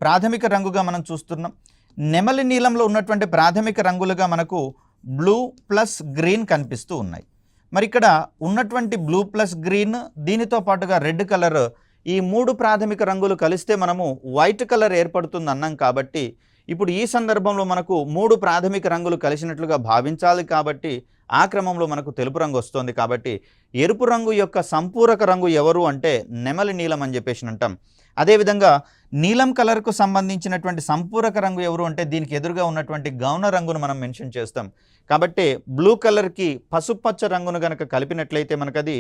ప్రాథమిక రంగుగా మనం చూస్తున్నాం. నెమలి నీలంలో ఉన్నటువంటి ప్రాథమిక రంగులుగా మనకు బ్లూ ప్లస్ గ్రీన్ కనిపిస్తూ ఉన్నాయి. మరి ఇక్కడ ఉన్నటువంటి బ్లూ ప్లస్ గ్రీన్ దీనితో పాటుగా రెడ్ కలర్ ఈ 3 ప్రాథమిక రంగులు కలిస్తే మనము వైట్ కలర్ ఏర్పడుతుంది అన్నాం కాబట్టి ఇప్పుడు ఈ సందర్భంలో మనకు 3 ప్రాథమిక రంగులు కలిసినట్లుగా భావించాలి కాబట్టి ఆ క్రమంలో మనకు తెలుపు రంగు వస్తుంది కాబట్టి ఎరుపు రంగు యొక్క సంపూరక రంగు ఎవరు అంటే నెమలి నీలం అని చెప్పేసి అంటాం. అదేవిధంగా నీలం కలర్కు సంబంధించినటువంటి సంపూరక రంగు ఎవరు అంటే దీనికి ఎదురుగా ఉన్నటువంటి గౌన రంగును మనం మెన్షన్ చేస్తాం. కాబట్టి బ్లూ కలర్కి పసుపచ్చ రంగును కనుక కలిపినట్లయితే మనకు అది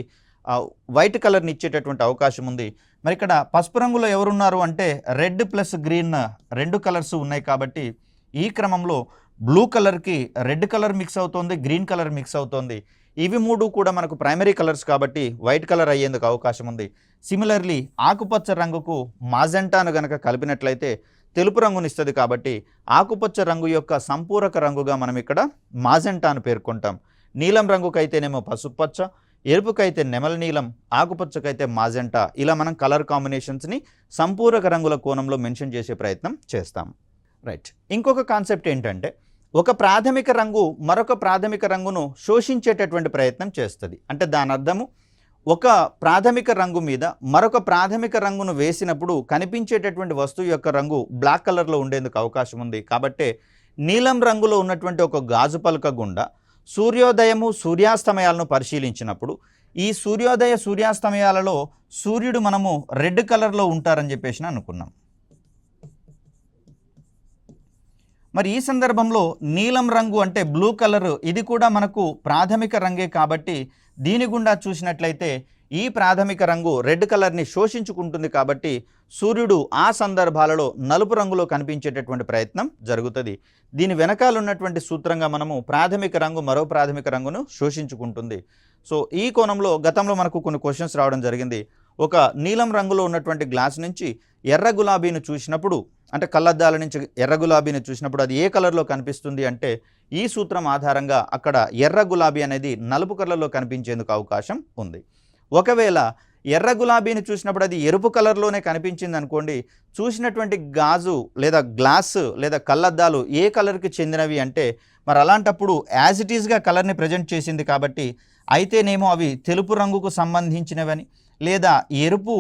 వైట్ కలర్ని ఇచ్చేటటువంటి అవకాశం ఉంది. మరి ఇక్కడ పసుపు రంగులో ఎవరున్నారు అంటే రెడ్ ప్లస్ గ్రీన్ 2 కలర్స్ ఉన్నాయి కాబట్టి ఈ క్రమంలో బ్లూ కలర్కి రెడ్ కలర్ మిక్స్ అవుతోంది, గ్రీన్ కలర్ మిక్స్ అవుతోంది. ఇవి 3 కూడా మనకు ప్రైమరీ కలర్స్ కాబట్టి వైట్ కలర్ అయ్యేందుకు అవకాశం ఉంది. సిమిలర్లీ ఆకుపచ్చ రంగుకు మాజెంటాను గనక కలిపినట్లయితే తెలుపు రంగుని ఇస్తుంది కాబట్టి ఆకుపచ్చ రంగు యొక్క సంపూరక రంగుగా మనం ఇక్కడ మాజెంటాను పేర్కొంటాం. నీలం రంగుకైతేనేమో పసుపచ్చ, ఎరుపుకైతే నెమలి నీలం, ఆకుపచ్చకైతే మాజెంటా. ఇలా మనం కలర్ కాంబినేషన్స్ని సంపూరక రంగుల కోణంలో మెన్షన్ చేసే ప్రయత్నం చేస్తాం. రైట్. ఇంకొక కాన్సెప్ట్ ఏంటంటే ఒక ప్రాథమిక రంగు మరొక ప్రాథమిక రంగును శోషించేటటువంటి ప్రయత్నం చేస్తుంది. అంటే దాని అర్థము ఒక ప్రాథమిక రంగు మీద మరొక ప్రాథమిక రంగును వేసినప్పుడు కనిపించేటటువంటి వస్తువు యొక్క రంగు బ్లాక్ కలర్లో ఉండేందుకు అవకాశం ఉంది. కాబట్టి నీలం రంగులో ఉన్నటువంటి ఒక గాజు పలక గుండా సూర్యోదయము సూర్యాస్తమయాలను పరిశీలించినప్పుడు ఈ సూర్యోదయ సూర్యాస్తమయాలలో సూర్యుడు మనము రెడ్ కలర్లో ఉంటారని చెప్పేసి అనుకున్నాం. మరి ఈ సందర్భంలో నీలం రంగు అంటే బ్లూ కలర్ ఇది కూడా మనకు ప్రాథమిక రంగే కాబట్టి దీని గుండా చూసినట్లయితే ఈ ప్రాథమిక రంగు రెడ్ కలర్ని శోషించుకుంటుంది కాబట్టి సూర్యుడు ఆ సందర్భాలలో నలుపు రంగులో కనిపించేటటువంటి ప్రయత్నం జరుగుతుంది. దీని వెనకాల ఉన్నటువంటి సూత్రంగా మనము ప్రాథమిక రంగు మరో ప్రాథమిక రంగును శోషించుకుంటుంది. సో ఈ కోణంలో గతంలో మనకు కొన్ని క్వశ్చన్స్ రావడం జరిగింది. ఒక నీలం రంగులో ఉన్నటువంటి గ్లాస్ నుంచి ఎర్ర గులాబీని చూసినప్పుడు అంటే కళ్ళద్దాల నుంచి ఎర్ర గులాబీని చూసినప్పుడు అది ఏ కలర్లో కనిపిస్తుంది అంటే ఈ సూత్రం ఆధారంగా అక్కడ ఎర్ర గులాబీ అనేది నలుపు కలర్లో కనిపించేందుకు అవకాశం ఉంది. ఒకవేళ ఎర్ర గులాబీని చూసినప్పుడు అది ఎరుపు కలర్లోనే కనిపించింది అనుకోండి, చూసినటువంటి గాజు లేదా గ్లాస్ లేదా కళ్ళద్దాలు ఏ కలర్కి చెందినవి అంటే మరి అలాంటప్పుడు యాజ్ ఇట్ ఈస్గా కలర్ని ప్రజెంట్ చేసింది కాబట్టి అయితేనేమో అవి తెలుపు రంగుకు సంబంధించినవని లేదా ఎరుపు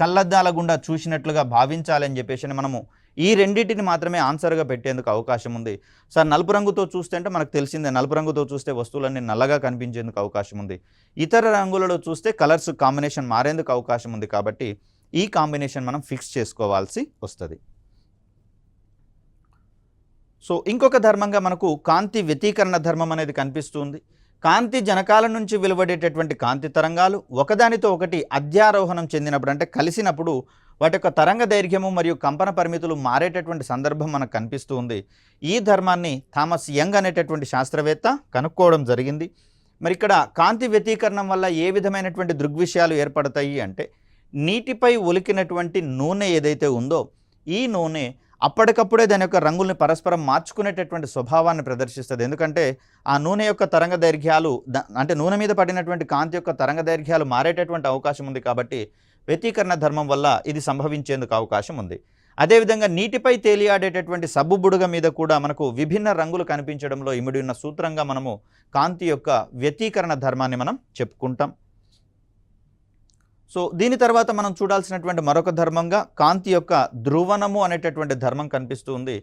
కళ్ళద్దాల గుండా చూసినట్లుగా భావించాలని చెప్పేసి మనము ఈ రెండింటిని మాత్రమే ఆన్సర్గా పెట్టేందుకు అవకాశం ఉంది. సార్ నలుపు రంగుతో చూస్తే అంటే మనకు తెలిసిందే, నలుపు రంగుతో చూస్తే వస్తువులన్నీ నల్లగా కనిపించేందుకు అవకాశం ఉంది. ఇతర రంగులలో చూస్తే కలర్స్ కాంబినేషన్ మారేందుకు అవకాశం ఉంది కాబట్టి ఈ కాంబినేషన్ మనం ఫిక్స్ చేసుకోవాల్సి వస్తుంది. సో ఇంకొక ధర్మంగా మనకు కాంతి వ్యతీకరణ ధర్మం అనేది కనిపిస్తుంది. కాంతి జనకాల నుంచి వెలువడేటటువంటి కాంతి తరంగాలు ఒకదానితో ఒకటి అధ్యారోహణం చెందినప్పుడు అంటే కలిసినప్పుడు వాటి యొక్క తరంగ దైర్ఘ్యము మరియు కంపన పరిమితులు మారేటటువంటి సందర్భం మనకు కనిపిస్తూ ఉంది. ఈ ధర్మాన్ని థామస్ యంగ్ అనేటటువంటి శాస్త్రవేత్త కనుక్కోవడం జరిగింది. మరి ఇక్కడ కాంతి వ్యతీకరణం వల్ల ఏ విధమైనటువంటి దృగ్విషయాలు ఏర్పడతాయి అంటే నీటిపై ఒలికినటువంటి నూనె ఏదైతే ఉందో ఈ నూనె అప్పటికప్పుడే దాని యొక్క రంగుల్ని పరస్పరం మార్చుకునేటటువంటి స్వభావాన్ని ప్రదర్శిస్తుంది. ఎందుకంటే ఆ నూనె యొక్క తరంగ దైర్ఘ్యాలు అంటే నూనె మీద పడినటువంటి కాంతి యొక్క తరంగ దైర్ఘ్యాలు మారేటటువంటి అవకాశం ఉంది కాబట్టి వ్యతీకరణ ధర్మం వల్ల ఇది సంభవించేందుకు అవకాశం ఉంది. అదేవిధంగా నీటిపై తేలియాడేటటువంటి సబ్బు బుడగ మీద కూడా మనకు విభిన్న రంగులు కనిపించడంలో ఇమిడి ఉన్న సూత్రంగా మనము కాంతి యొక్క వ్యతీకరణ ధర్మాన్ని మనం చెప్పుకుంటాం. సో దీని తర్వాత మనం చూడాల్సినటువంటి మరొక ధర్మంగా కాంతి యొక్క ధ్రువణము అనేటటువంటి ధర్మం కనిపిస్తూ ఉంది.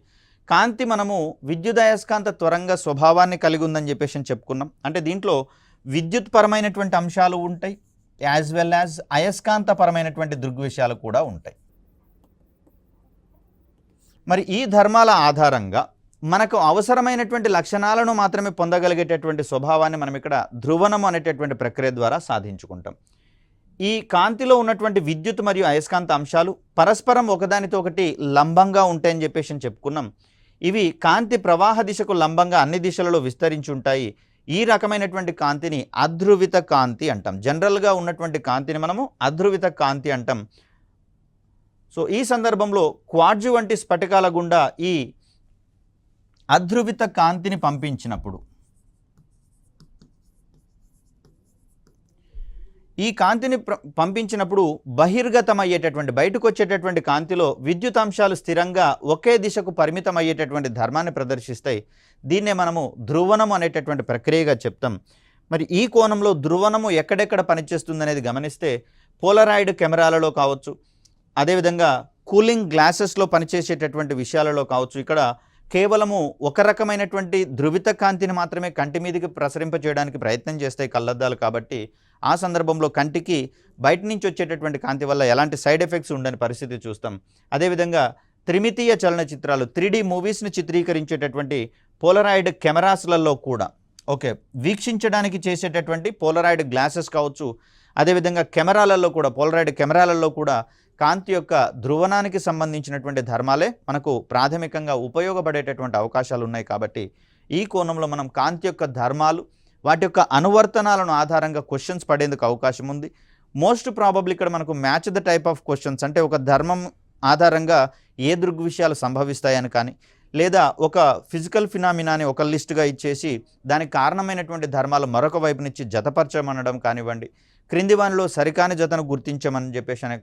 కాంతి మనము విద్యుదయస్కాంత త్వరంగ స్వభావాన్ని కలిగి ఉందని చెప్పేసి చెప్పుకున్నాం. అంటే దీంట్లో విద్యుత్ పరమైనటువంటి అంశాలు ఉంటాయి, యాజ్ వెల్ యాజ్ అయస్కాంత పరమైనటువంటి దృగ్విషయాలు కూడా ఉంటాయి. మరి ఈ ధర్మాల ఆధారంగా మనకు అవసరమైనటువంటి లక్షణాలను మాత్రమే పొందగలిగేటటువంటి స్వభావాన్ని మనం ఇక్కడ ధ్రువణం అనేటటువంటి ప్రక్రియ ద్వారా సాధించుకుంటాం. ఈ కాంతిలో ఉన్నటువంటి విద్యుత్ మరియు అయస్కాంత అంశాలు పరస్పరం ఒకదానితో ఒకటి లంబంగా ఉంటాయని చెప్పేసి చెప్పుకున్నాం. ఇవి కాంతి ప్రవాహ దిశకు లంబంగా అన్ని దిశలలో విస్తరించి ఉంటాయి. ఈ రకమైనటువంటి కాంతిని అధ్రువిత కాంతి అంటాం. జనరల్గా ఉన్నటువంటి కాంతిని మనము అధ్రువిత కాంతి అంటాం. సో ఈ సందర్భంలో క్వార్ట్జు వంటి స్ఫటికాల గుండా ఈ అధ్రువిత కాంతిని పంపించినప్పుడు ఈ కాంతిని పంపించినప్పుడు బహిర్గతమయ్యేటటువంటి బయటకు వచ్చేటటువంటి కాంతిలో విద్యుత్ అంశాలు స్థిరంగా ఒకే దిశకు పరిమితం అయ్యేటటువంటి ధర్మాన్ని ప్రదర్శిస్తాయి. దీన్నే మనము ధ్రువణం అనేటటువంటి ప్రక్రియగా చెప్తాం. మరి ఈ కోణంలో ధ్రువణము ఎక్కడెక్కడ పనిచేస్తుంది అనేది గమనిస్తే పోలరాయిడ్ కెమెరాలలో కావచ్చు, అదేవిధంగా కూలింగ్ గ్లాసెస్లో పనిచేసేటటువంటి విషయాలలో కావచ్చు, ఇక్కడ కేవలము ఒక రకమైనటువంటి ధృవిత కాంతిని మాత్రమే కంటి మీదకి ప్రసరింపజేయడానికి ప్రయత్నం చేస్తాయి కళ్ళద్దాలు. కాబట్టి ఆ సందర్భంలో కంటికి బయట నుంచి వచ్చేటటువంటి కాంతి వల్ల ఎలాంటి సైడ్ ఎఫెక్ట్స్ ఉండని పరిస్థితి చూస్తాం. అదేవిధంగా త్రిమితీయ చలనచిత్రాలు 3D మూవీస్ని చిత్రీకరించేటటువంటి పోలరాయిడ్ కెమెరాస్లలో కూడా వీక్షించడానికి చేసేటటువంటి పోలరాయిడ్ గ్లాసెస్ కావచ్చు, అదేవిధంగా కెమెరాలలో కూడా పోలరాయిడ్ కెమెరాలలో కూడా కాంతి యొక్క ధ్రువణానికి సంబంధించినటువంటి ధర్మాలే మనకు ప్రాథమికంగా ఉపయోగపడేటటువంటి అవకాశాలు ఉన్నాయి. కాబట్టి ఈ కోణంలో మనం కాంతి యొక్క ధర్మాలు, వాటి యొక్క అనువర్తనాలను ఆధారంగా క్వశ్చన్స్ పడేందుకు అవకాశం ఉంది. మోస్ట్ ప్రాబబ్లీ ఇక్కడ మనకు match the type of questions, అంటే ఒక ధర్మం ఆధారంగా ఏ దృగ్విషయాలు సంభవిస్తాయని కానీ, లేదా ఒక ఫిజికల్ ఫినామినాని ఒక లిస్టుగా ఇచ్చేసి దానికి కారణమైనటువంటి ధర్మాలు మరొక వైపు నుంచి జతపరచమనడం కానివ్వండి, క్రింది వానిలో సరికాని జతను గుర్తించమని చెప్పేసి అనే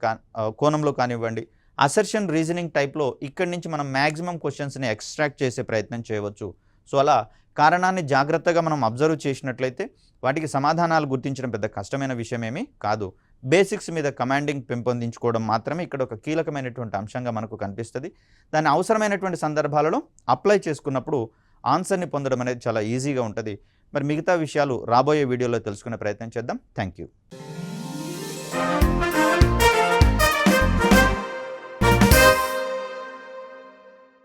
కోణంలో కానివ్వండి, అసర్షన్ రీజనింగ్ టైప్లో ఇక్కడి నుంచి మనం మ్యాక్సిమం క్వశ్చన్స్ని ఎక్స్ట్రాక్ట్ చేసే ప్రయత్నం చేయవచ్చు. సో అలా కారణాన్ని జాగ్రత్తగా మనం అబ్జర్వ్ చేసినట్లయితే వాటికి సమాధానాలు గుర్తించడం పెద్ద కష్టమైన విషయం ఏమీ కాదు. బేసిక్స్ మీద కమాండింగ్ పెంపొందించుకోవడం మాత్రమే ఇక్కడ ఒక కీలకమైనటువంటి అంశంగా మనకు కనిపిస్తుంది. దాన్ని అవసరమైనటువంటి సందర్భాలలో అప్లై చేసుకున్నప్పుడు ఆన్సర్ని పొందడం అనేది చాలా ఈజీగా ఉంటుంది. మరి మిగతా విషయాలు రాబోయే వీడియోలో తెలుసుకునే ప్రయత్నం చేద్దాం. Thank you.